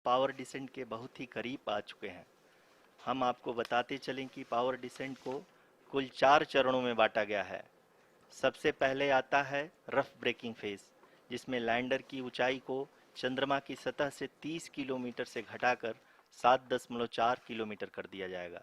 Power descent के बहुत ही करीब आ चुके हैं। हम आपको बताते चलें कि पावर डिसेंट को कुल 4 चरणों में बांटा गया है। सबसे पहले आता है रफ ब्रेकिंग फेज, जिसमें लैंडर की ऊंचाई को चंद्रमा की सतह से 30 किलोमीटर से घटाकर 7.4 किलोमीटर कर दिया जाएगा।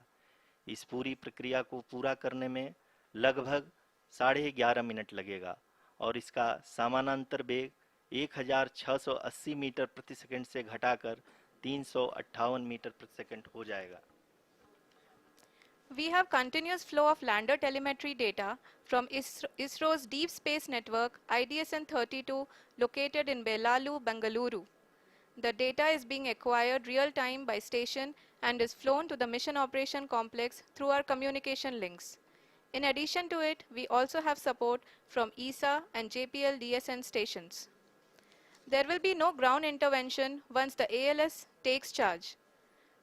इस पूरी प्रक्रिया को पूरा करने में लगभग 11.5 मिनट लगेगा और इसका समानांतर वेग 1680 मीटर प्रति सेकंड से घटाकर 358 मीटर प्रति सेकंड हो जाएगा। We have continuous flow of lander telemetry data from ISRO's Deep Space Network IDSN-32 located in Belalu, Bengaluru. The data is being acquired real-time by station and is flown to the Mission Operation Complex through our communication links. In addition to it, we also have support from ESA and JPL DSN stations. There will be no ground intervention once the ALS takes charge.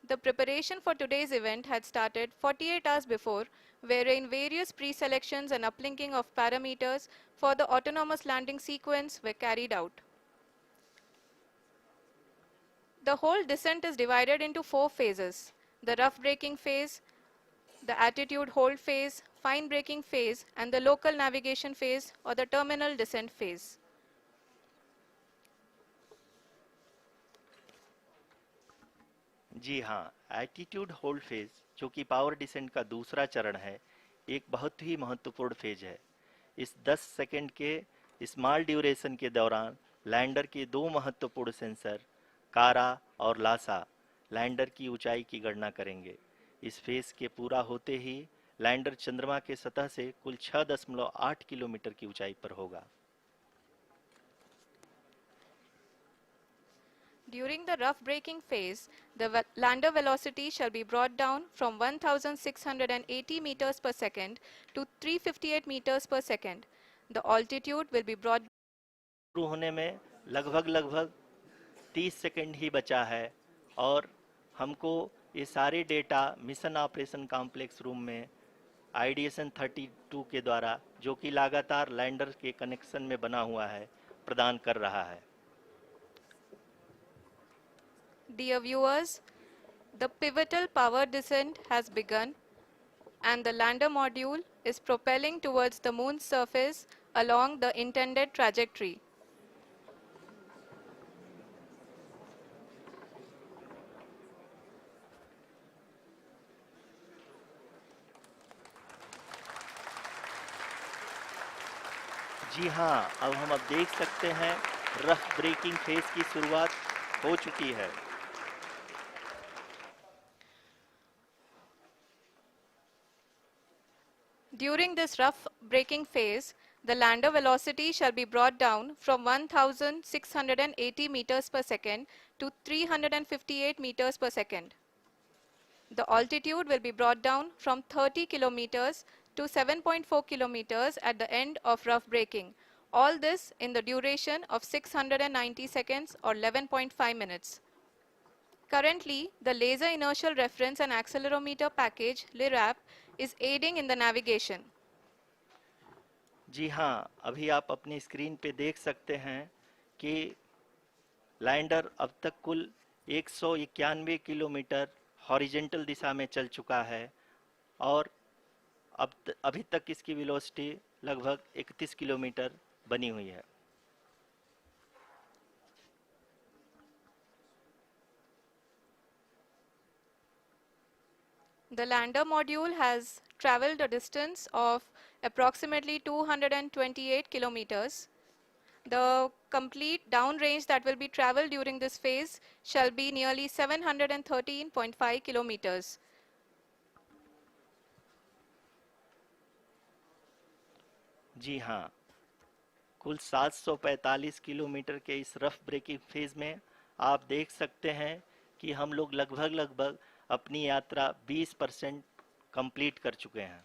The preparation for today's event had started 48 hours before, wherein various pre-selections and uplinking of parameters for the autonomous landing sequence were carried out. The whole descent is divided into 4 phases: the rough braking phase, the attitude hold phase, fine braking phase, and the local navigation phase or the terminal descent phase. जी हाँ, attitude hold phase, जो कि power descent का दूसरा चरण है, एक बहुत ही महत्वपूर्ण फेज है। इस 10 सेकंड के स्मॉल ड्यूरेशन के दौरान लैंडर के दो महत्वपूर्ण सेंसर कारा और लासा लैंडर की ऊंचाई की गणना करेंगे। इस फेज के पूरा होते ही लैंडर चंद्रमा के सतह से कुल 6.8 किलोमीटर की ऊंचाई पर होगा। During the rough braking phase, the lander velocity shall be brought down from 1680 meters per second to 358 meters per second. The altitude will be brought शुरू होने में लगभग 30 सेकंड ही बचा है और हमको ये सारे data mission operation complex room में IDSN 32 के द्वारा, जो कि लगातार लैंडर के कनेक्शन में बना हुआ है, प्रदान कर रहा है। Dear viewers, the pivotal power descent has begun and the lander module is propelling towards the moon's surface along the intended trajectory. जी हाँ, अब देख सकते हैं रफ ब्रेकिंग फेज की शुरुआत हो चुकी है। During this rough braking phase, the lander velocity shall be brought down from 1680 meters per second to 358 meters per second. The altitude will be brought down from 30 kilometers to 7.4 kilometers at the end of rough braking. All this in the duration of 690 seconds or 11.5 minutes. Currently, the Laser Inertial Reference and Accelerometer package (LIRAP) is aiding in the navigation. जी हाँ, अभी आप अपनी screen पे देख सकते हैं कि lander अब तक कुल 191 किलोमीटर हॉरिजेंटल दिशा में चल चुका है और अभी तक इसकी वेलोसिटी लगभग 31 किलोमीटर बनी हुई है। The lander module has traveled a distance of approximately 228 kilometers. The complete downrange that will be traveled during this phase shall be nearly 713.5 kilometers. जी हाँ, कुल 745 किलोमीटर के इस रफ ब्रेकिंग फेज में आप देख सकते हैं कि हम लोग लगभग अपनी यात्रा 20% कंप्लीट कर चुके हैं।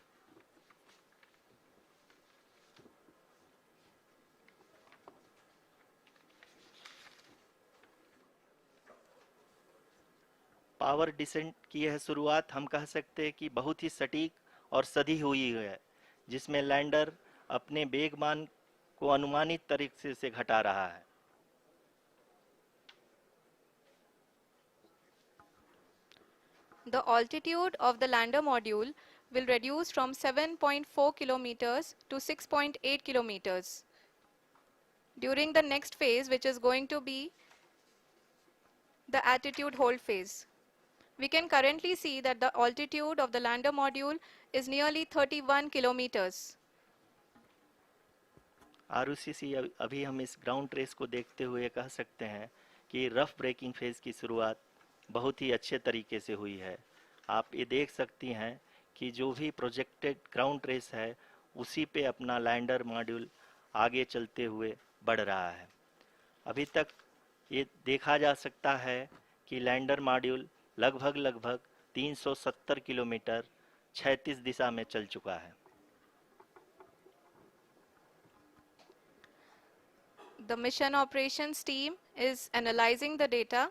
पावर डिसेंट की यह शुरुआत हम कह सकते हैं कि बहुत ही सटीक और सधी हुई है, जिसमें लैंडर अपने वेगमान को अनुमानित तरीके से घटा रहा है। The altitude of the lander module will reduce from 7.4 kilometers to 6.8 kilometers. During the next phase, which is going to be the attitude hold phase. We can currently see that the altitude of the lander module is nearly 31 kilometers. Arushi, अभी हम इस ground trace को देखते हुए कह सकते हैं कि रफ ब्रेकिंग फेज की शुरुआत बहुत ही अच्छे तरीके से हुई है। आप ये देख सकती हैं कि जो भी प्रोजेक्टेड ग्राउंड ट्रेस है उसी पे अपना लैंडर मॉड्यूल आगे चलते हुए बढ़ रहा है। अभी तक ये देखा जा सकता है कि लैंडर मॉड्यूल लगभग 370 किलोमीटर क्षैतिज दिशा में चल चुका है। The mission operations team is analyzing the data.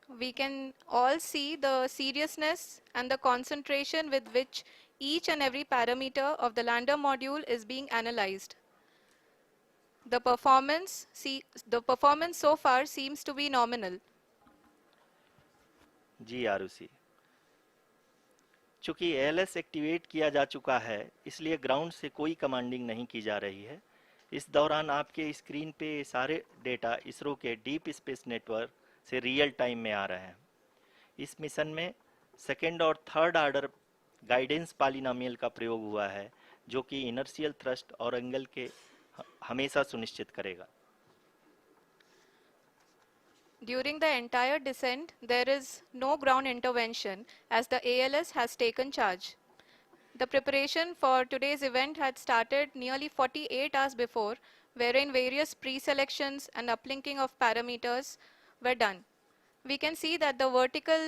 We can all see the seriousness and the concentration with which each and every parameter of the lander module is being analyzed. The performance so far seems to be nominal. जी आरुषि, चूंकि ALS activate किया जा चुका है इसलिए ground से कोई commanding नहीं की जा रही है। इस दौरान आपके स्क्रीन पे सारे डेटा इसरो के डीप स्पेस नेटवर्क से रियल टाइम में आ रहे हैं। इस मिशन में सेकेंड और थर्ड ऑर्डर गाइडेंस पॉलिनोमियल का प्रयोग हुआ है जो कि इनर्शियल थ्रस्ट और एंगल के हमेशा सुनिश्चित करेगा। During the entire descent, there is no ground intervention as the ALS has taken charge. The preparation for today's event had started nearly 48 hours before, wherein various pre-selections and uplinking of parameters were done. We can see that the vertical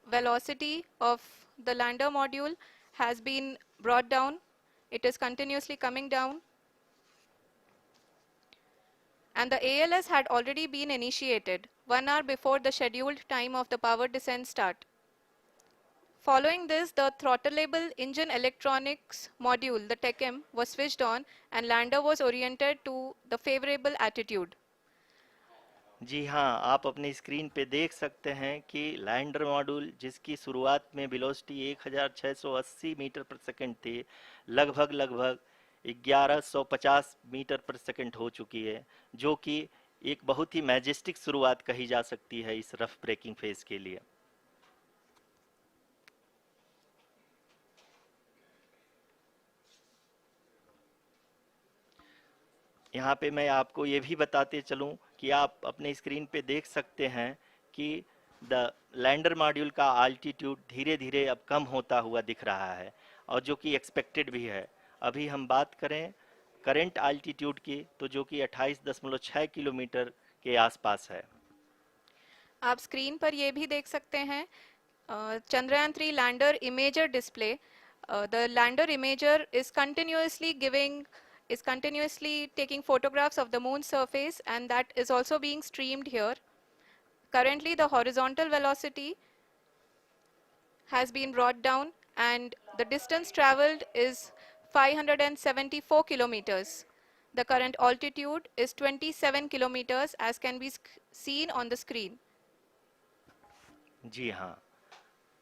velocity of the lander module has been brought down. It is continuously coming down. And the ALS had already been initiated 1 hour before the scheduled time of the power descent start. Following this, the throttleable engine electronics module, the TECM, was switched on and lander was oriented to the favorable attitude. जी हाँ, आप अपनी screen पे देख सकते हैं कि lander module जिसकी शुरुआत में वेलोसिटी 1680 मीटर पर सेकंड थी, लगभग 1150 मीटर पर सेकंड हो चुकी है, जो कि एक बहुत ही मैजेस्टिक शुरुआत कही जा सकती है इस रफ ब्रेकिंग फेज के लिए। यहाँ पे मैं आपको ये भी बताते चलूँ कि आप अपने स्क्रीन पे देख सकते हैं कि द लैंडर मॉड्यूल का अल्टीट्यूड धीरे धीरे अब कम होता हुआ दिख रहा है और जो कि एक्सपेक्टेड भी है। अभी हम बात करें करंट अल्टीट्यूड की तो जो कि 28.6 किलोमीटर के आसपास है। आप स्क्रीन पर ये भी देख सकते हैं Chandrayaan 3 lander imager display. The lander imager is continuously taking photographs of the moon's surface, and that is also being streamed here. Currently, the horizontal velocity has been brought down and the distance traveled is 574 kilometers. The current altitude is 27 kilometers as can be seen on the screen. जी हाँ,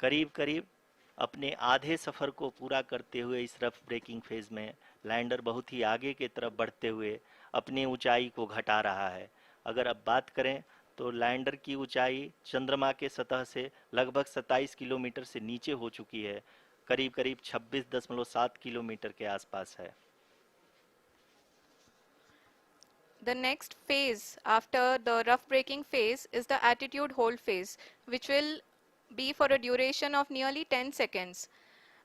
करीब अपने आधे सफ़र को पूरा करते हुए इस rough breaking phase में लैंडर बहुत ही आगे की तरफ बढ़ते हुए अपनी ऊंचाई को घटा रहा है। अगर अब बात करें तो लैंडर की ऊंचाई चंद्रमा के सतह से लगभग 27 किलोमीटर से नीचे हो चुकी है, करीब 26.7 किलोमीटर के आसपास है। The next phase after the rough braking phase is the attitude hold phase, which will be for a duration of nearly 10 seconds.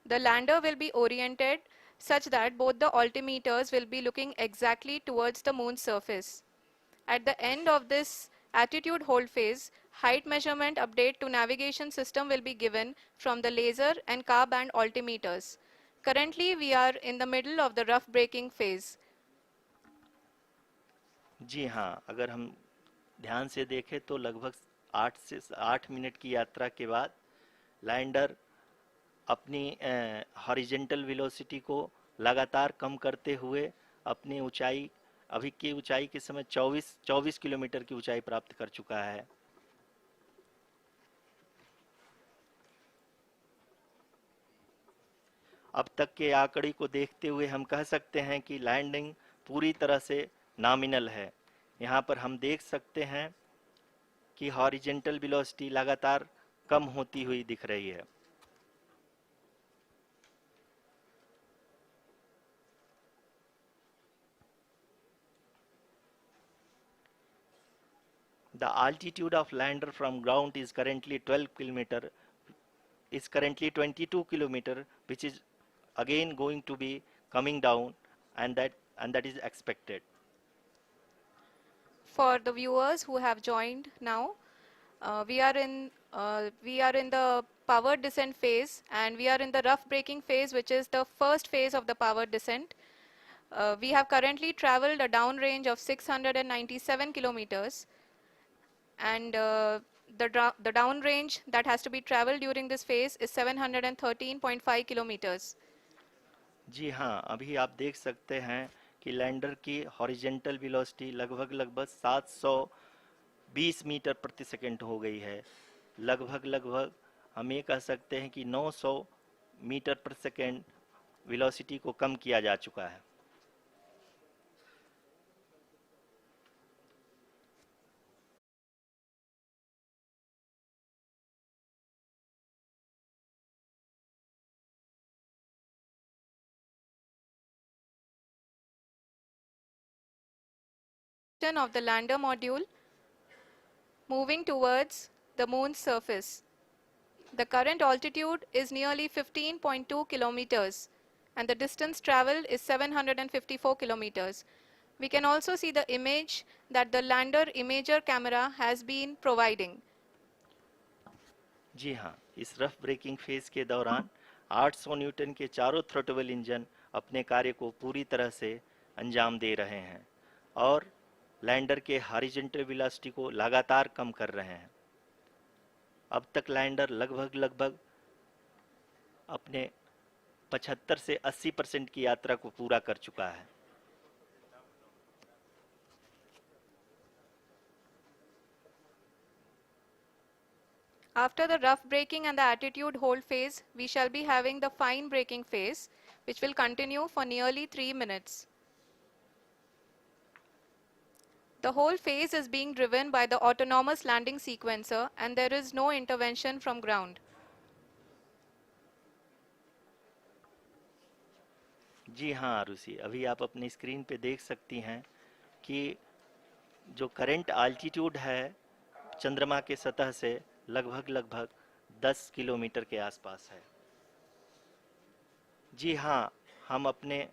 The lander will be oriented such that both the altimeters will be looking exactly towards the moon's surface. At the end of this attitude hold phase, height measurement update to navigation system will be given from the laser and car band altimeters. Currently, we are in the middle of the rough braking phase. जी हाँ, अगर हम ध्यान से देखें तो लगभग 8 minute की यात्रा के बाद लैंडर अपनी हॉरिजेंटल वेलोसिटी को लगातार कम करते हुए अपनी ऊंचाई अभी की ऊंचाई के समय 24 किलोमीटर की ऊंचाई प्राप्त कर चुका है। अब तक के आंकड़े को देखते हुए हम कह सकते हैं कि लैंडिंग पूरी तरह से नॉमिनल है। यहाँ पर हम देख सकते हैं कि हॉरिजेंटल वेलोसिटी लगातार कम होती हुई दिख रही है। The altitude of lander from ground is currently 22 kilometer, which is again going to be coming down, and that is expected. For the viewers who have joined now, we are in the powered descent phase, and we are in the rough braking phase, which is the first phase of the powered descent. We have currently traveled a downrange of 697 kilometers, and the downrange that has to be traveled during this phase is 713.5 kilometers. जी हाँ, अभी आप देख सकते हैं कि lander की horizontal velocity लगभग 720 metre प्रति सेकंड हो गई है। लगभग हम ये कह सकते हैं कि 900 मीटर प्रति सेकंड वेलोसिटी को कम किया जा चुका है। Of the lander module moving towards the moon's surface. The current altitude is nearly 15.2 kilometers, and the distance traveled is 754 kilometers. We can also see the image that the lander imager camera has been providing. जी हाँ, इस rough breaking phase के दौरान 800 Newton के चारों throttle engine अपने कार्य को पूरी तरह से अंजाम दे रहे हैं और लैंडर के हॉरिजॉन्टल वेलोसिटी को लगातार कम कर रहे हैं। अब तक लैंडर लगभग अपने 75 से 80% की यात्रा को पूरा कर चुका है। After the rough braking and the attitude hold phase, we shall be having the fine braking phase, which will continue for nearly 3 minutes. The whole phase is being driven by the autonomous landing sequencer, and there is no intervention from ground. जी हाँ आरुषि, अभी आप अपनी screen पे देख सकती हैं कि जो करंट आल्टीट्यूड है चंद्रमा के सतह से लगभग 10 किलोमीटर के आसपास है। जी हाँ, हम अपने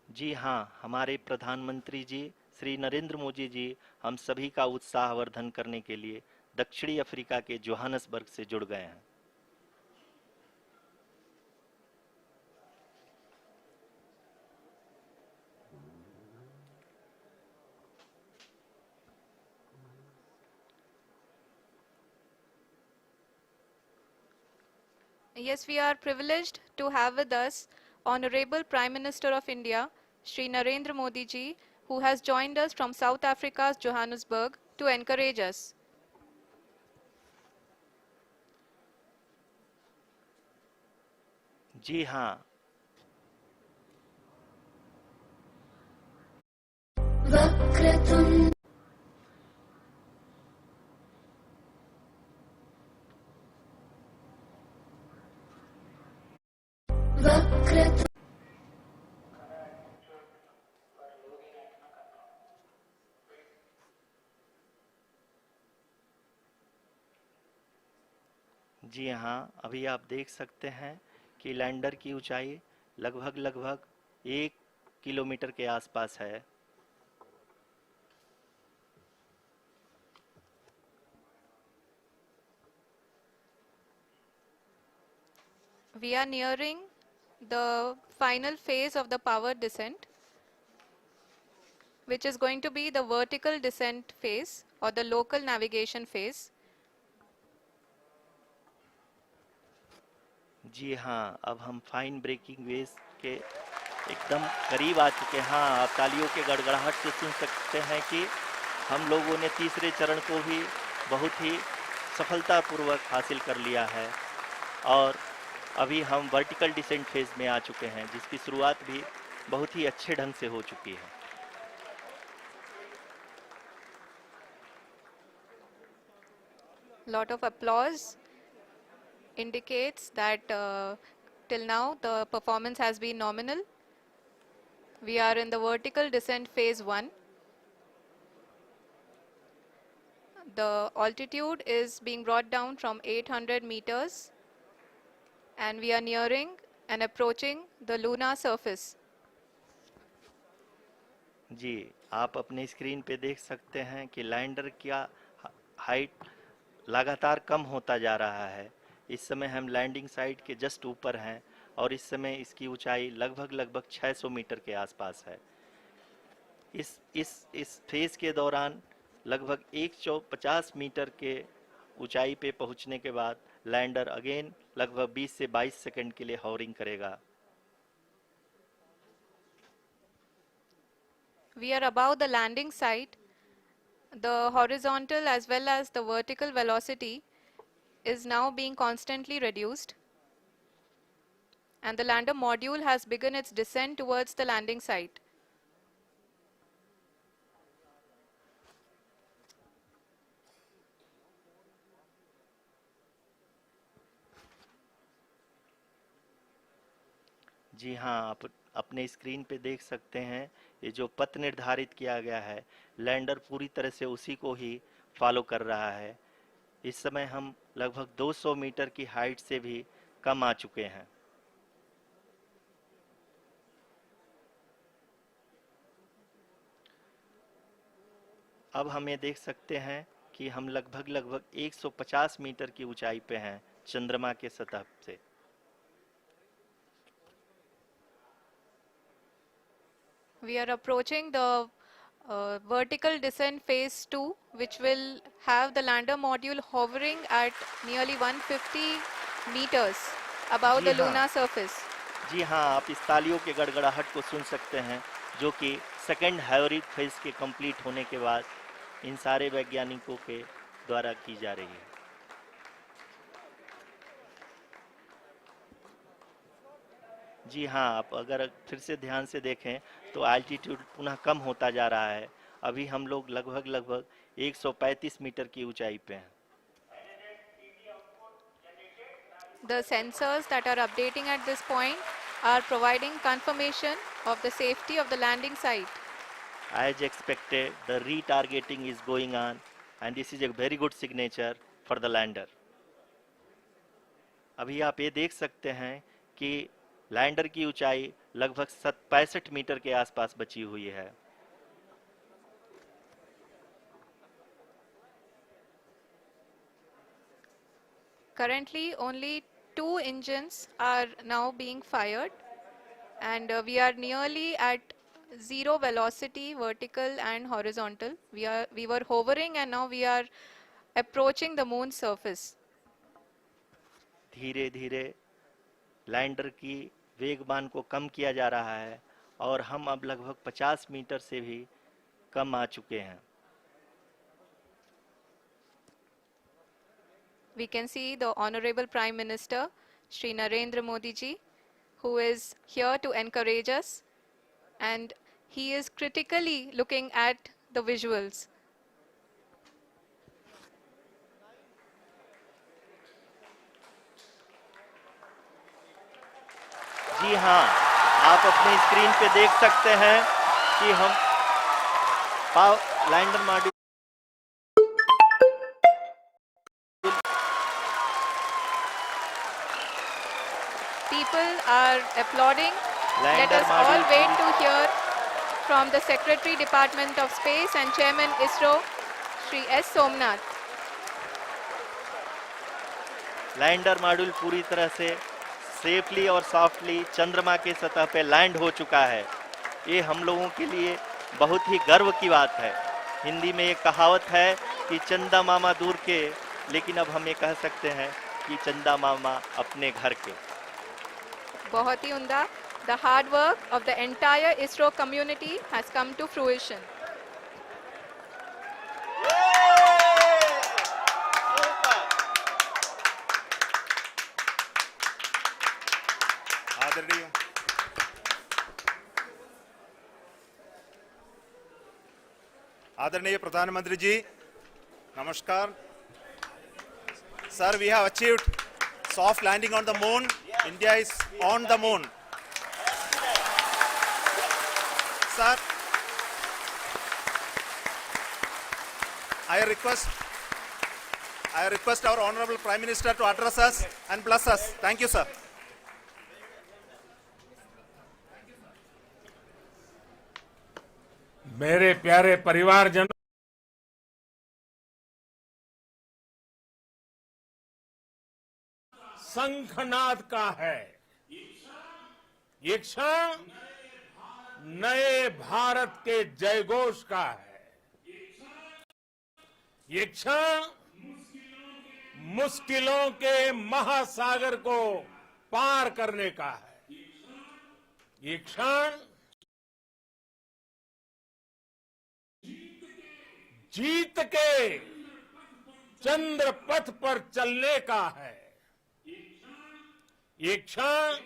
जी हाँ, हमारे प्रधानमंत्री जी श्री नरेंद्र मोदी जी हम सभी का उत्साहवर्धन करने के लिए दक्षिणी अफ्रीका के जोहानसबर्ग से जुड़ गए हैं। Yes, we are privileged to have with us Honorable Prime Minister of India, Shri Narendra Modi ji, who has joined us from South Africa's Johannesburg to encourage us. जी हाँ, वक्रतुंड वक्रतुंड जी हाँ, अभी आप देख सकते हैं कि लैंडर की ऊंचाई लगभग 1 किलोमीटर के आसपास है। We are nearing the final phase of the power descent, which is going to be the vertical descent phase or the local navigation phase. जी हाँ, अब हम फाइन ब्रेकिंग वेव के एकदम करीब आ चुके हैं। हाँ, आप तालियों के गड़गड़ाहट से सुन सकते हैं कि हम लोगों ने तीसरे चरण को भी बहुत ही सफलतापूर्वक हासिल कर लिया है और अभी हम वर्टिकल डिसेंट फेज में आ चुके हैं, जिसकी शुरुआत भी बहुत ही अच्छे ढंग से हो चुकी है। Lot of applause indicates that till now the performance has been nominal. We are in the vertical descent phase 1. The altitude is being brought down from 800 meters and we are nearing and approaching the lunar surface. जी, आप अपने screen पे देख सकते हैं कि lander का height लगातार कम होता जा रहा है। इस समय हम लैंडिंग साइट के जस्ट ऊपर हैं और इस समय इसकी ऊंचाई लगभग 600 मीटर के आसपास है। इस फेज के दौरान लगभग 150 मीटर के ऊंचाई पे पहुंचने के बाद लैंडर अगेन लगभग 20 से 22 सेकंड के लिए हॉवरिंग करेगा। We are above the landing site. The horizontal as well as the vertical velocity is now being constantly reduced. And the lander module has begun its descent towards the landing site. जी हाँ, आप अपने screen पे देख सकते हैं ये जो पथ निर्धारित किया गया है, लैंडर पूरी तरह से उसी को ही फॉलो कर रहा है। इस समय हम लगभग 200 मीटर की हाइट से भी कम आ चुके हैं। अब हम ये देख सकते हैं कि हम लगभग 150 मीटर की ऊंचाई पे हैं चंद्रमा के सतह से। We are approaching the vertical descent phase 2, which will have the lander module hovering at nearly 150 meters above ji the हाँ, lunar surface. जी हाँ, आप इस तालियों के गड़गड़ाहट को सुन सकते हैं, जो कि सेकंड हाइब्रिड फेज के कंप्लीट होने के बाद इन सारे वैज्ञानिकों के द्वारा की जा रही है। जी हाँ, आप अगर फिर से ध्यान से देखें तो एल्टीट्यूड पुनः कम होता जा रहा है। अभी हम लोग लगभग 135 मीटर की ऊंचाई पे हैं। The sensors that are updating at this point are providing confirmation of the safety of the landing site. As expected, the retargeting is going on and this is a very good signature for the lander. अभी आप ये देख सकते हैं कि lander की ऊंचाई लगभग 65 मीटर के आसपास बची हुई है। Currently, only 2 engines are now being fired, and we are nearly at zero velocity, vertical and horizontal. We were hovering, and now we are approaching the moon's surface. धीरे धीरे लैंडर की वेगमान को कम किया जा रहा है और हम अब लगभग 50 मीटर से भी कम आ चुके हैं। We can see the Honorable Prime Minister, Shri Narendra Modi ji, who is here to encourage us, and he is critically looking at the visuals. जी हाँ, आप अपने स्क्रीन पे देख सकते हैं कि हम lander module People are applauding. Let us all wait to hear from the Secretary Department of Space and Chairman ISRO, Shri S. Somnath. Lander module पूरी तरह से सेफली और सॉफ्टली चंद्रमा के सतह पे लैंड हो चुका है। ये हम लोगों के लिए बहुत ही गर्व की बात है। हिंदी में एक कहावत है कि चंदा मामा दूर के, लेकिन अब हम ये कह सकते हैं कि चंदा मामा अपने घर के। बहुत ही उम्दा. The hard work of the entire ISRO community has come to fruition. आदरणीय आदरणीय प्रधानमंत्री जी, नमस्कार. Sir, we have achieved soft landing on the moon. India is on the moon. Sir, I request our Honorable Prime Minister to address us and bless us. Thank you, sir. मेरे प्यारे परिवारजन, शंखनाद का है. ये क्षण नए भारत के जयघोष का है. ये क्षण मुश्किलों के महासागर को पार करने का है. ये क्षण जीत के चंद्र पथ पर चलने का है. ये क्षण